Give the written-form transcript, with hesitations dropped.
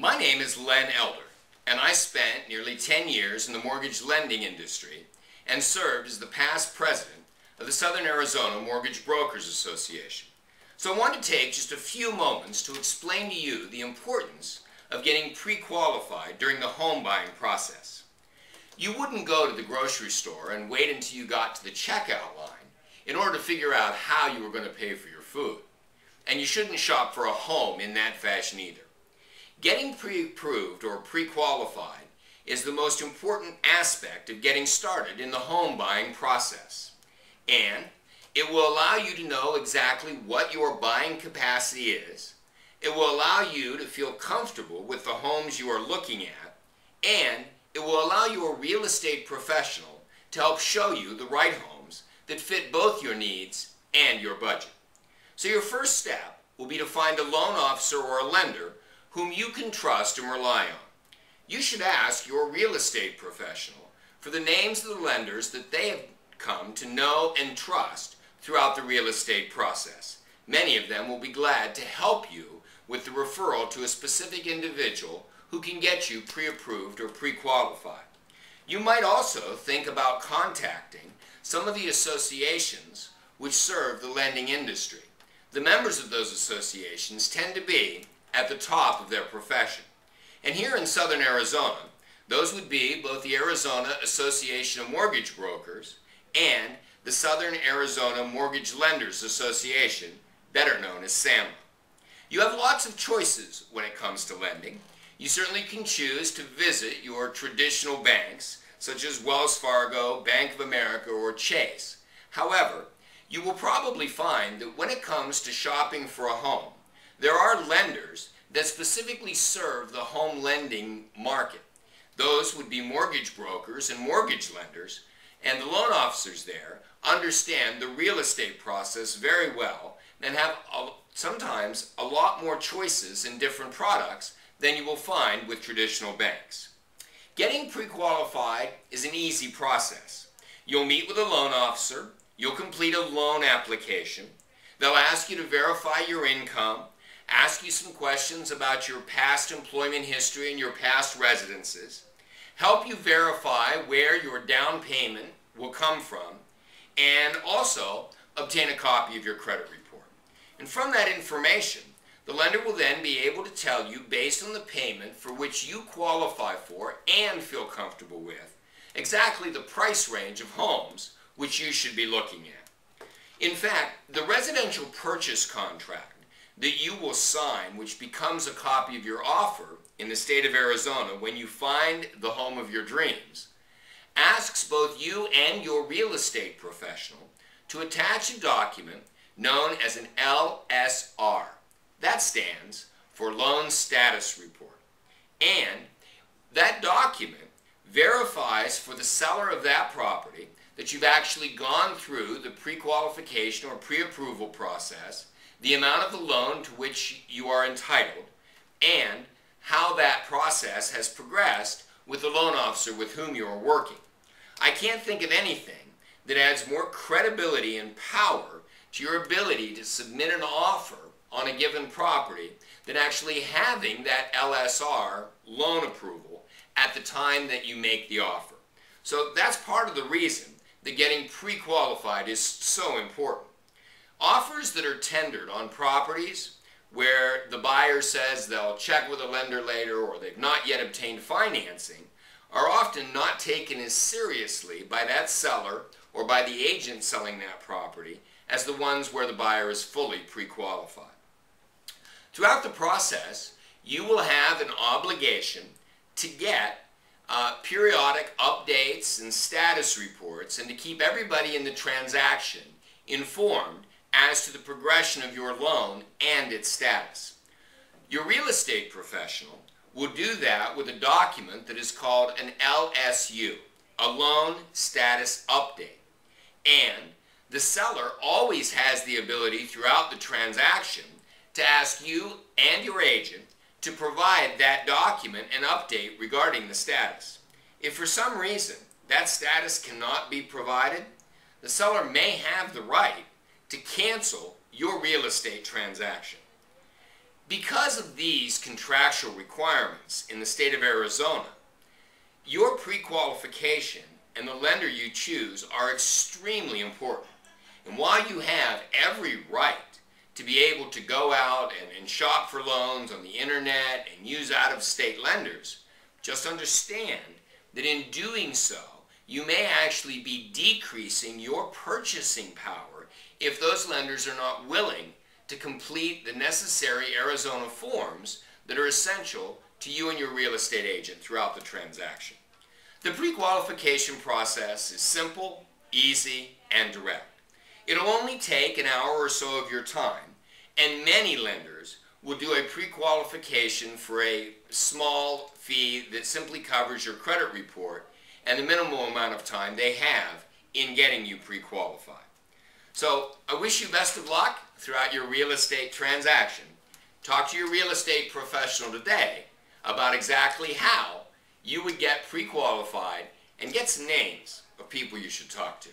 My name is Len Elder, and I spent nearly 10 years in the mortgage lending industry and served as the past president of the Southern Arizona Mortgage Brokers Association. So I want to take just a few moments to explain to you the importance of getting pre-qualified during the home buying process. You wouldn't go to the grocery store and wait until you got to the checkout line in order to figure out how you were going to pay for your food. And you shouldn't shop for a home in that fashion either. Getting pre-approved or pre-qualified is the most important aspect of getting started in the home buying process. And it will allow you to know exactly what your buying capacity is. It will allow you to feel comfortable with the homes you are looking at, and it will allow your real estate professional to help show you the right homes that fit both your needs and your budget. So your first step will be to find a loan officer or a lender whom you can trust and rely on. You should ask your real estate professional for the names of the lenders that they have come to know and trust throughout the real estate process. Many of them will be glad to help you with the referral to a specific individual who can get you pre-approved or pre-qualified. You might also think about contacting some of the associations which serve the lending industry. The members of those associations tend to be at the top of their profession. And here in Southern Arizona, those would be both the Arizona Association of Mortgage Brokers and the Southern Arizona Mortgage Lenders Association, better known as SAMLA. You have lots of choices when it comes to lending. You certainly can choose to visit your traditional banks, such as Wells Fargo, Bank of America, or Chase. However, you will probably find that when it comes to shopping for a home, there are lenders that specifically serve the home lending market. Those would be mortgage brokers and mortgage lenders, and the loan officers there understand the real estate process very well and have sometimes a lot more choices in different products than you will find with traditional banks. Getting pre-qualified is an easy process. You'll meet with a loan officer, you'll complete a loan application, they'll ask you to verify your income, ask you some questions about your past employment history and your past residences, help you verify where your down payment will come from, and also obtain a copy of your credit report. And from that information, the lender will then be able to tell you, based on the payment for which you qualify for and feel comfortable with, exactly the price range of homes which you should be looking at. In fact, the residential purchase contract that you will sign, which becomes a copy of your offer in the state of Arizona when you find the home of your dreams, asks both you and your real estate professional to attach a document known as an LSR. That stands for Loan Status Report. And that document verifies for the seller of that property that you've actually gone through the pre-qualification or pre-approval process, the amount of the loan to which you are entitled, and how that process has progressed with the loan officer with whom you are working. I can't think of anything that adds more credibility and power to your ability to submit an offer on a given property than actually having that LSR loan approval at the time that you make the offer. So that's part of the reason that getting pre-qualified is so important. Offers that are tendered on properties where the buyer says they'll check with a lender later or they've not yet obtained financing are often not taken as seriously by that seller or by the agent selling that property as the ones where the buyer is fully pre-qualified. Throughout the process, you will have an obligation to get periodic updates and status reports and to keep everybody in the transaction informed as to the progression of your loan and its status. Your real estate professional will do that with a document that is called an LSU, a Loan Status Update. And the seller always has the ability throughout the transaction to ask you and your agent to provide that document and update regarding the status. If for some reason that status cannot be provided, the seller may have the right to cancel your real estate transaction. Because of these contractual requirements in the state of Arizona, your pre-qualification and the lender you choose are extremely important. And while you have every right to be able to go out and shop for loans on the internet and use out-of-state lenders, just understand that in doing so, you may actually be decreasing your purchasing power if those lenders are not willing to complete the necessary Arizona forms that are essential to you and your real estate agent throughout the transaction. The pre-qualification process is simple, easy, and direct. It'll only take an hour or so of your time, and many lenders will do a pre-qualification for a small fee that simply covers your credit report and the minimal amount of time they have in getting you pre-qualified. So I wish you best of luck throughout your real estate transaction. Talk to your real estate professional today about exactly how you would get pre-qualified and get some names of people you should talk to.